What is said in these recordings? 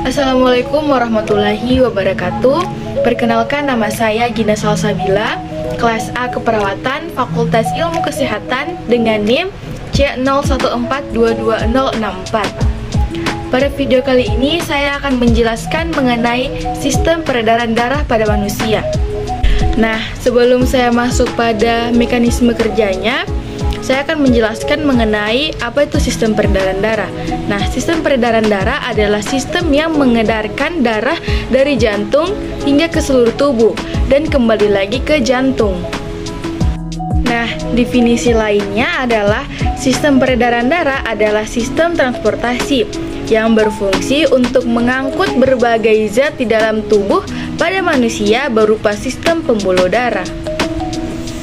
Assalamualaikum warahmatullahi wabarakatuh. Perkenalkan, nama saya Gina Salsabila, kelas A Keperawatan, Fakultas Ilmu Kesehatan dengan NIM C01422064. Pada video kali ini saya akan menjelaskan mengenai sistem peredaran darah pada manusia. Nah, sebelum saya masuk pada mekanisme kerjanya, saya akan menjelaskan mengenai apa itu sistem peredaran darah. Nah, sistem peredaran darah adalah sistem yang mengedarkan darah dari jantung hingga ke seluruh tubuh dan kembali lagi ke jantung. Nah, definisi lainnya adalah sistem peredaran darah adalah sistem transportasi yang berfungsi untuk mengangkut berbagai zat di dalam tubuh pada manusia berupa sistem pembuluh darah.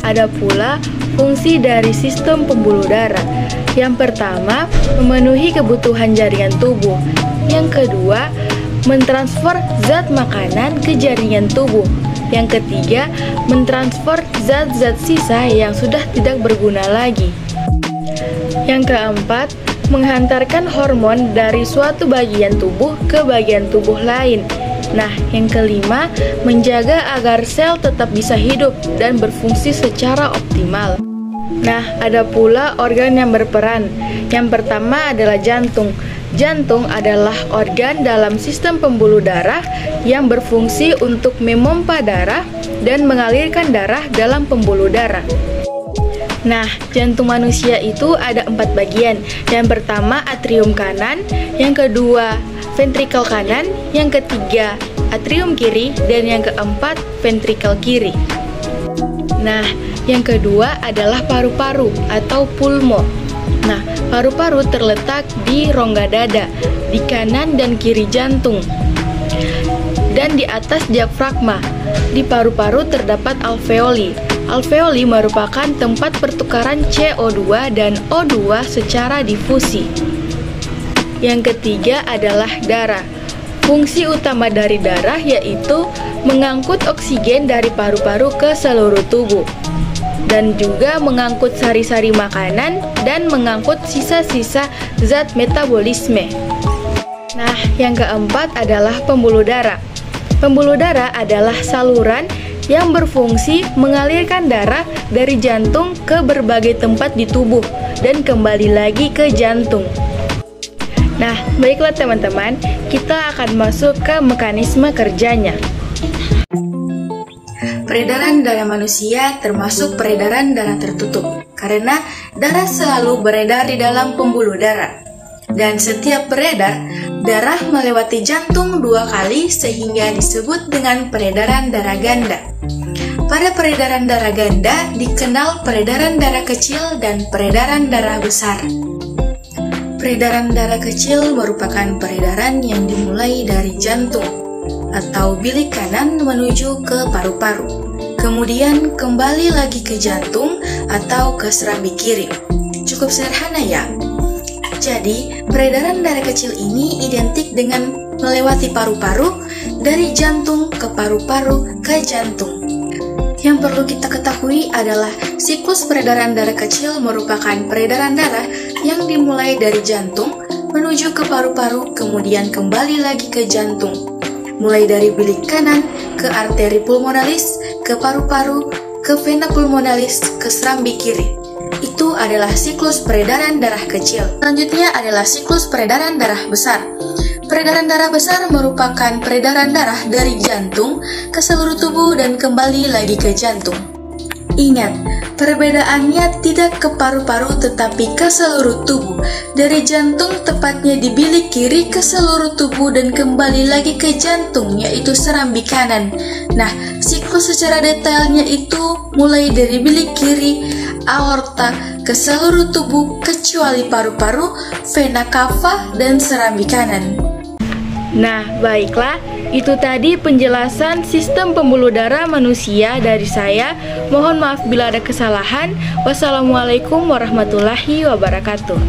Ada pula fungsi dari sistem pembuluh darah. Yang pertama, memenuhi kebutuhan jaringan tubuh. Yang kedua, mentransfer zat makanan ke jaringan tubuh. Yang ketiga, mentransfer zat-zat sisa yang sudah tidak berguna lagi. Yang keempat, menghantarkan hormon dari suatu bagian tubuh ke bagian tubuh lain. Nah, yang kelima, menjaga agar sel tetap bisa hidup dan berfungsi secara optimal. Nah, ada pula organ yang berperan. Yang pertama adalah jantung. Jantung adalah organ dalam sistem pembuluh darah yang berfungsi untuk memompa darah dan mengalirkan darah dalam pembuluh darah. Nah, jantung manusia itu ada 4 bagian. Yang pertama atrium kanan, yang kedua ventrikel kanan, yang ketiga atrium kiri, dan yang keempat ventrikel kiri. Nah, yang kedua adalah paru-paru atau pulmo. Nah, paru-paru terletak di rongga dada, di kanan dan kiri jantung, dan di atas diafragma. Di paru-paru terdapat alveoli. Alveoli merupakan tempat pertukaran CO2 dan O2 secara difusi. Yang ketiga adalah darah. Fungsi utama dari darah yaitu mengangkut oksigen dari paru-paru ke seluruh tubuh, dan juga mengangkut sari-sari makanan dan mengangkut sisa-sisa zat metabolisme. Nah, yang keempat adalah pembuluh darah. Pembuluh darah adalah saluran yang berfungsi mengalirkan darah dari jantung ke berbagai tempat di tubuh dan kembali lagi ke jantung. Nah, baiklah teman-teman, kita akan masuk ke mekanisme kerjanya. Peredaran darah manusia termasuk peredaran darah tertutup, karena darah selalu beredar di dalam pembuluh darah. Dan setiap beredar, darah melewati jantung 2 kali sehingga disebut dengan peredaran darah ganda. Pada peredaran darah ganda dikenal peredaran darah kecil dan peredaran darah besar. Peredaran darah kecil merupakan peredaran yang dimulai dari jantung atau bilik kanan menuju ke paru-paru, kemudian kembali lagi ke jantung atau ke serambi kiri. Cukup sederhana ya. Jadi, peredaran darah kecil ini identik dengan melewati paru-paru, dari jantung ke paru-paru ke jantung. Yang perlu kita ketahui adalah siklus peredaran darah kecil merupakan peredaran darah yang dimulai dari jantung menuju ke paru-paru, kemudian kembali lagi ke jantung. Mulai dari bilik kanan ke arteri pulmonalis, ke paru-paru, ke vena pulmonalis, ke serambi kiri. Itu adalah siklus peredaran darah kecil. Selanjutnya adalah siklus peredaran darah besar. Peredaran darah besar merupakan peredaran darah dari jantung ke seluruh tubuh dan kembali lagi ke jantung. Ingat, perbedaannya tidak ke paru-paru tetapi ke seluruh tubuh. Dari jantung tepatnya di bilik kiri ke seluruh tubuh dan kembali lagi ke jantung, yaitu serambi kanan. Nah, siklus secara detailnya itu mulai dari bilik kiri, aorta, ke seluruh tubuh kecuali paru-paru, vena cava, dan serambi kanan. Nah, baiklah, itu tadi penjelasan sistem pembuluh darah manusia dari saya. Mohon maaf bila ada kesalahan. Wassalamualaikum warahmatullahi wabarakatuh.